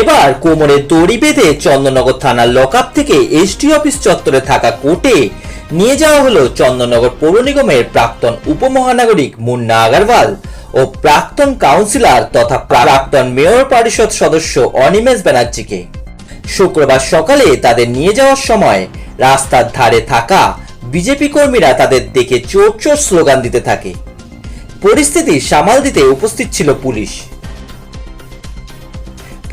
এবার কোমরে দড়ি বেঁধে চন্দননগর থানার লকআপ থেকে এসডি অফিস চত্বরে থাকা কোর্টে নিয়ে যাওয়া হলো চন্দননগর পৌর নিগমের প্রাক্তন উপমহানাগরিক মুন্না আগারওয়াল ও প্রাক্তন কাউন্সিলর তথা প্রাক্তন মেয়র পরিষদ সদস্য অনিমেষ ব্যানার্জিকে। শুক্রবার সকালে তাদের নিয়ে যাওয়ার সময় রাস্তার ধারে থাকা বিজেপি কর্মীরা তাদের দেখে চোর চোর স্লোগান দিতে থাকে। পরিস্থিতি সামাল দিতে উপস্থিত ছিল পুলিশ।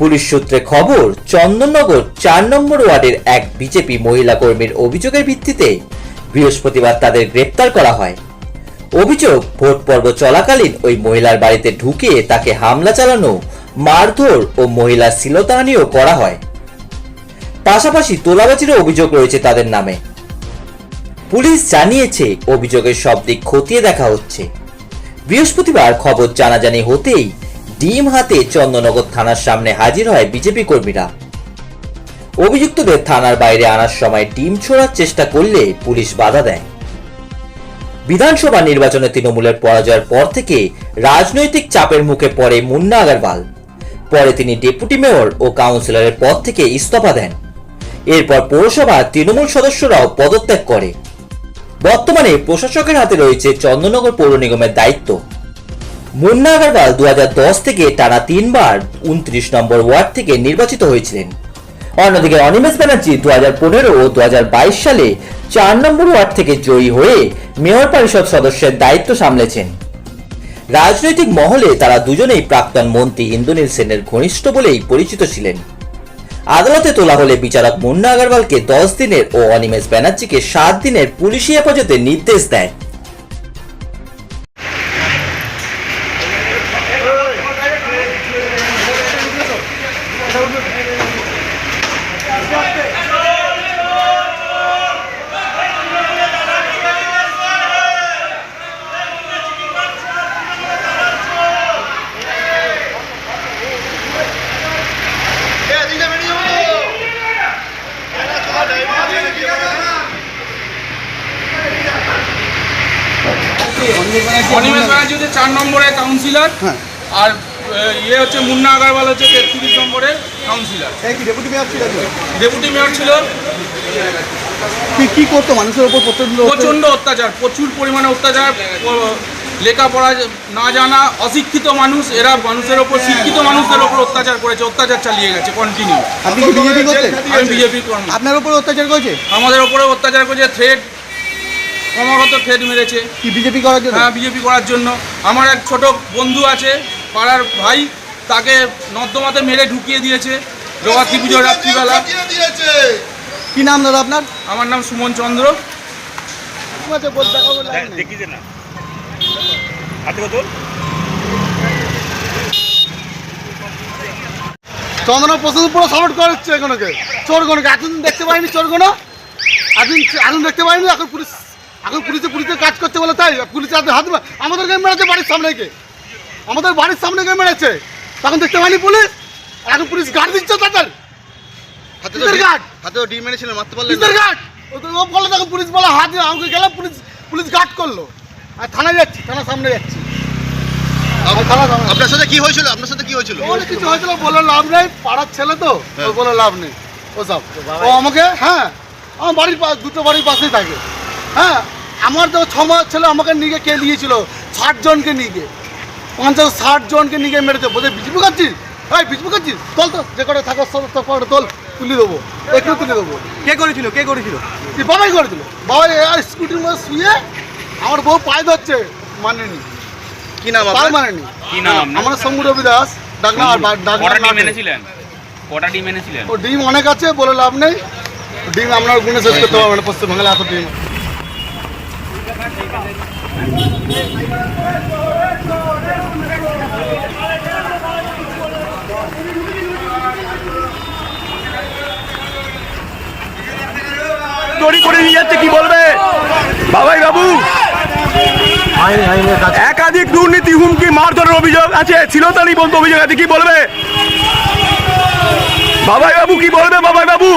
পুলিশ সূত্রে খবর, চন্দননগর ৪ নম্বর ওয়ার্ডের এক বিজেপি মহিলা কর্মীর অভিযোগের ভিত্তিতে বৃহস্পতিবার তাদের গ্রেপ্তার করা হয়। অভিযোগ, ভোট পর্ব চলাকালীন ওই মহিলার বাড়িতে ঢুকে তাকে হামলা চালানো, মারধর ও মহিলার শ্লীলতাহানিও করা হয়। পাশাপাশি তোলাবাজিরও অভিযোগ রয়েছে তাদের নামে। পুলিশ জানিয়েছে অভিযোগের সব দিক খতিয়ে দেখা হচ্ছে। বৃহস্পতিবার খবর জানাজানি হতেই ডিম হাতে চন্দননগর থানার সামনে হাজির হয় বিজেপি কর্মীরা। অভিযুক্তদের থানার বাইরে আনার সময় ডিম ছোড়ার চেষ্টা করলে পুলিশ বাধা দেয়। বিধানসভা নির্বাচনে তৃণমূলের পরাজয়ের পর থেকে রাজনৈতিক চাপের মুখে পড়ে মুন্না আগারওয়াল। পরে তিনি ডেপুটি মেয়র ও কাউন্সিলরের পদ থেকে ইস্তফা দেন। এরপর পৌরসভার তৃণমূল সদস্যরাও পদত্যাগ করে। বর্তমানে প্রশাসকের হাতে রয়েছে চন্দননগর পৌর নিগমের দায়িত্ব। মুন্না আগারওয়াল 2010 থেকে টানা 3 বার 29 নম্বর ওয়ার্ড থেকে নির্বাচিত হয়েছিলেন। অন্যদিকে অনিমেষ ব্যানার্জি 2015 ও 2022 সালে 4 নম্বর ওয়ার্ড থেকে জয়ী হয়ে মেয়র পরিষদ সদস্যের দায়িত্ব সামলেছেন। রাজনৈতিক মহলে তারা দুজনেই প্রাক্তন মন্ত্রী ইন্দ্রনীল সেনের ঘনিষ্ঠ বলেই পরিচিত ছিলেন। আদালতে তোলা হলে বিচারক মুন্না আগারওয়ালকে 10 দিনের ও অনিমেষ ব্যানার্জিকে 7 দিনের পুলিশি হেফাজতের নির্দেশ দেয়। অনিমেষ ব্যানার্জি হচ্ছে 4 নম্বরের কাউন্সিলর, আর ইয়ে হচ্ছে মুন্না আগারওয়াল হচ্ছে 33 নম্বরের কাউন্সিলর। ডেপুটি মেয়র ছিল। ডেপুটি মেয়র ছিল। কি করতো মানুষের উপর? প্রচণ্ড অত্যাচার, প্রচুর পরিমাণে অত্যাচার। লেখাপড়া না জানা অশিক্ষিত মানুষ, এরা মানুষের ওপর, শিক্ষিত মানুষদের ওপর অত্যাচার করেছে, অত্যাচার চালিয়ে গেছে কন্টিনিউ। আপনি কি বিজেপি করতেন? আমি বিজেপি কর্মী। আপনার উপর অত্যাচার করেছে? আমাদের ওপরে অত্যাচার করেছে, থ্রেড, ক্রমাগত থ্রেড মেরেছে। কি বিজেপি করার জন্য? হ্যাঁ, বিজেপি করার জন্য। আমার এক ছোট বন্ধু আছে, পাড়ার ভাই, তাকে নর্দমাতে মেরে ঢুকিয়ে দিয়েছে জগদ্ধাত্রী পুজোর রাত্রিবেলা। কি নাম দাদা আপনার? আমার নাম সুমন চন্দ্র। চন্দনা প্রশাসন পুরো সাপোর্ট করছে এখনকে, চোরগণকে। এতদিন দেখতে পাইনি চোরগণ, এতদিন দেখতে পাইনি। এখন পুলিশে কাজ করতে বলে তাই পুলিশের হাতে আমাদেরকে মেরেছে, বাড়ির সামনে গিয়ে, আমাদের বাড়ির সামনে গিয়ে মেরেছে। তখন দেখতে পাইনি পুলিশ, এখন পুলিশ গার্ড দিচ্ছে তাদের হাতে ডিম মেরেছিলেন, মারতে পারলেন গার্ড। ও বলে তখন পুলিশ বলে হাতে, আমাকে গেলাম, পুলিশ গার্ড করলো। আর থানায় যাচ্ছি, থানার সামনে যাচ্ছি। আপনার সাথে কি হয়েছিল? আপনার সাথে কি হয়েছিল? কিছু হয়েছিল বলে লাভ নেই, পাড়ার ছেলে তো, বলে লাভ নেই ওসব। ও আমাকে, হ্যাঁ, আমার বাড়ির দুটো বাড়ির পাশেই থাকে। হ্যাঁ, আমার তো 6 মাস ছেলে আমাকে নিয়ে কে দিয়েছিল, 60 জনকে নিয়ে গিয়ে, 50-60 জনকে নিয়ে গিয়ে মেরেছে। বোধহয় বিজেপি করছিস? হ্যাঁ, বিজেপি করছিস, তোল তো, যে করে থাকার তোল, তুলে দেবো, একটু তুলে দেবো। কে করেছিল? কি বাবাই করেছিল? বাবাই স্কুটির মধ্যে শুয়ে আমার বউ পায়ে ধরছে, মানেনি। কি নাম তার মানেনি। কি নাম? আমার শম্ভু রবি দাস। কটা ডিম এনেছিলেন? ও ডিম অনেক আছে, বলে লাভ নেই। ডিম আপনার গুণে শেষ করতে পারবেন না, পশ্চিমবাংলা এত ডিম। চুরি করে নিয়ে যাচ্ছে, কি বলবে বাবাই বাবু? একাধিক দুর্নীতি, হুমকি, মারধরের অভিযোগ আছে, শ্লীলতাহানি বলতে অভিযোগ আছে, কি বলবে বাবাই বাবু? কি বলবে বাবাই বাবু?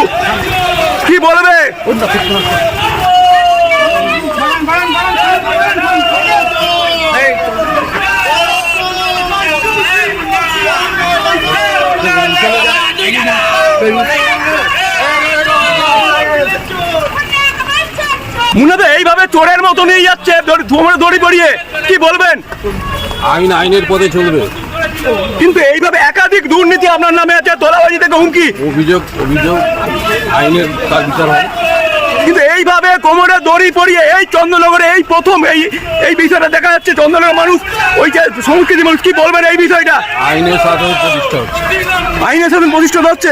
কি বলবে? মুন্নাদা এইভাবে চোরের মতো নিয়ে যাচ্ছে দড়ি পড়িয়ে, কি বলবেন? আইন আইনের পথে চলবে। কিন্তু এইভাবে একাধিক দুর্নীতি আপনার নামে আছে, তোলাবাজি থেকে হুমকি। অভিযোগ আইনের তার বিচার হয়। কিন্তু এইভাবে কোমরে দড়ি পরিয়ে এই চন্দ্রনগরে এই প্রথম এই বিষয়টা দেখা যাচ্ছে। চন্দ্রনগরের মানুষ, ওই যে সংস্কৃতি মানুষ, কি বলবেন এই বিষয়টা? আইনের সাথে প্রতিষ্ঠা হচ্ছে। আইনের সাথে প্রতিষ্ঠিত হচ্ছে।